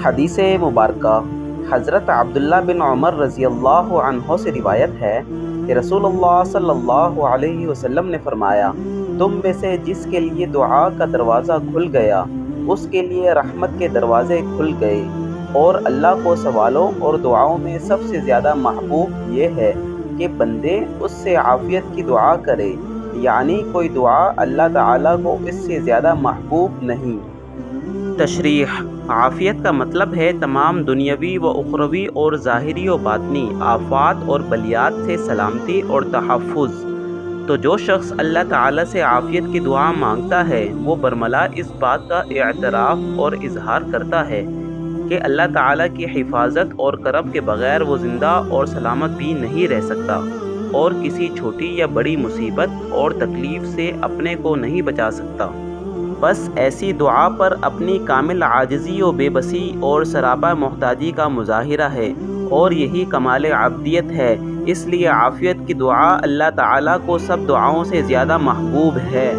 حدیث مبارکہ حضرت عبداللہ بن عمر رضی اللہ عنہ سے روایت ہے کہ رسول اللہ صلی اللہ علیہ وسلم نے فرمایا، تم میں سے جس کے لیے دعا کا دروازہ کھل گیا اس کے لیے رحمت کے دروازے کھل گئے، اور اللہ کو سوالوں اور دعاؤں میں سب سے زیادہ محبوب یہ ہے کہ بندے اس سے عافیت کی دعا کرے، یعنی کوئی دعا اللہ تعالیٰ کو اس سے زیادہ محبوب نہیں۔ تشریح: عافیت کا مطلب ہے تمام دنیاوی و اخروی اور ظاہری و باطنی آفات اور بلیات سے سلامتی اور تحفظ۔ تو جو شخص اللہ تعالیٰ سے عافیت کی دعا مانگتا ہے وہ برملا اس بات کا اعتراف اور اظہار کرتا ہے کہ اللہ تعالیٰ کی حفاظت اور کرم کے بغیر وہ زندہ اور سلامت بھی نہیں رہ سکتا، اور کسی چھوٹی یا بڑی مصیبت اور تکلیف سے اپنے کو نہیں بچا سکتا۔ بس ایسی دعا پر اپنی کامل عاجزی و بے بسی اور سراپا محتاجی کا مظاہرہ ہے، اور یہی کمال عبدیت ہے۔ اس لیے عافیت کی دعا اللہ تعالیٰ کو سب دعاؤں سے زیادہ محبوب ہے۔